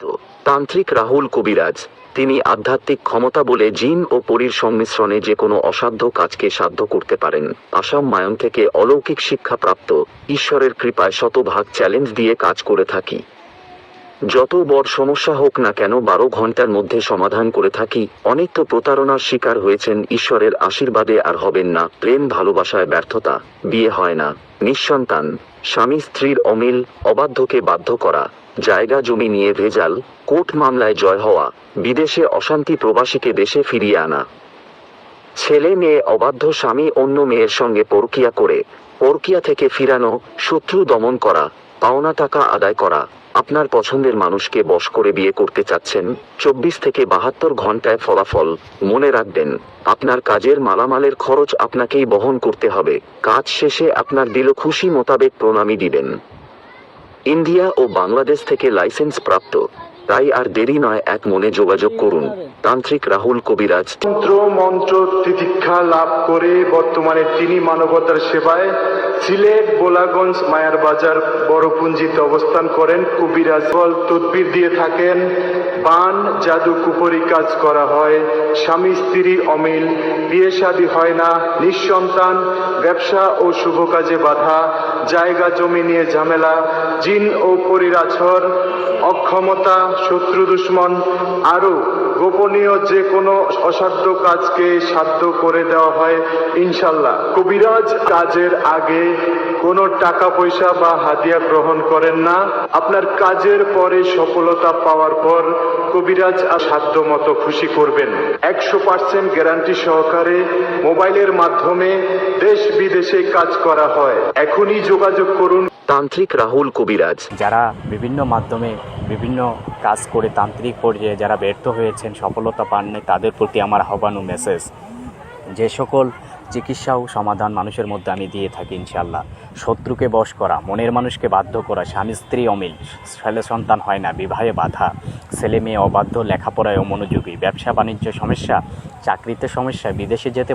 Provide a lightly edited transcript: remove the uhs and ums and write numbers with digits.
তো তান্ত্রিক রাহুল কবিরাজ, তিনি আধ্যাত্মিক ক্ষমতা বলে জিন ও পরীর সংমিশ্রণে যে কোনো অসাধ্য কাজকে সাধ্য করতে পারেন। আসাম মায়ন থেকে অলৌকিক শিক্ষাপ্রাপ্ত, ঈশ্বরের কৃপায় শতভাগ চ্যালেঞ্জ দিয়ে কাজ করে থাকি। যত বড় সমস্যা হোক না কেন 12 ঘন্টার মধ্যে সমাধান করে থাকি। অনেক তো প্রতারণার শিকার হয়েছেন, ঈশ্বরের আশীর্বাদে আর হবেন না। প্রেম ভালোবাসায় ব্যর্থতা, বিয়ে হয় না, নিঃসন্তান, স্বামী স্ত্রীর অমিল, অবাধ্যকে বাধ্য করা, জায়গা জমি নিয়ে ভেজাল, কোর্ট মামলায় জয় হওয়া, বিদেশে অশান্তি, প্রবাসীকে দেশে ফিরিয়ে আনা, ছেলে মেয়ে অবাধ্য, স্বামী অন্য মেয়ের সঙ্গে পরকীয়া করে পরকীয়া থেকে ফিরানো, শত্রু দমন করা, পাওনা টাকা আদায় করা। আপনার পছন্দের মানুষকে বশ করে বিয়ে করতে চাচ্ছেন, 24 থেকে 72 ঘন্টায় ফলাফল। মনে রাখবেন, আপনার কাজের মালামালের খরচ আপনাকেই বহন করতে হবে। কাজ শেষে আপনার দিল খুশি মোতাবেক প্রণামী দিবেন। ইন্ডিয়া ও বাংলাদেশ থেকে লাইসেন্স প্রাপ্ত, তাই আর দেরি নয়, এক মনে যোগাযোগ করুন। তান্ত্রিক রাহুল কবিরাজ। মন্ত্র তিতিক্ষা লাভ করে বর্তমানে তিনি মানবতার সেবায় সিলেট, বোলাগঞ্জ, মায়ার বাজার, বড়পুঞ্জিতে অবস্থান করেন। কবিরাজ তদবির দিয়ে থাকেন, বান জাদু কুপুরি কাজ করা হয়, স্বামী স্ত্রী অমিল, বিয়ে শাদী হয় না, নিঃসন্তান, ব্যবসা ও শুভ কাজে বাধা, জায়গা জমি নিয়ে ঝামেলা, জিন ও পরীর আছর, অক্ষমতা, শত্রু দুশ্মন, আরো গোপনীয় যে কোনো অসাধ্য কাজকে সাধ্য করে দেওয়া হয় ইনশাল্লাহ। কবিরাজ কাজের আগে কোনো টাকা পয়সা বা হাদিয়া গ্রহণ করেন না। আপনার কাজের পরে সফলতা পাওয়ার পর কবিরাজ সাধ্য মতো খুশি করবেন। 100% গ্যারান্টি সহকারে মোবাইলের মাধ্যমে দেশ বিদেশে কাজ করা হয়। এখনই যোগাযোগ করুন। তান্ত্রিক রাহুল কবিরাজ। যারা বিভিন্ন মাধ্যমে বিভিন্ন কাজ করে তান্ত্রিক পর্যায়ে যারা ব্যর্থ হয়েছেন, সফলতা পাননি, তাদের প্রতি আমার আহ্বান ও মেসেজ, যে সকল চিকিৎসা ও সমাধান মানুষের মধ্যে আমি দিয়ে থাকি ইনশাল্লাহ। শত্রুকে বশ করা, মনের মানুষকে বাধ্য করা, স্বামী স্ত্রী অমিল, ছেলে সন্তান হয় না, বিবাহে বাধা, ছেলে মেয়ে অবাধ্য, লেখাপড়ায় অমনোযোগী, ব্যবসা বাণিজ্য সমস্যা, চাকরিতে সমস্যা, বিদেশে যেতে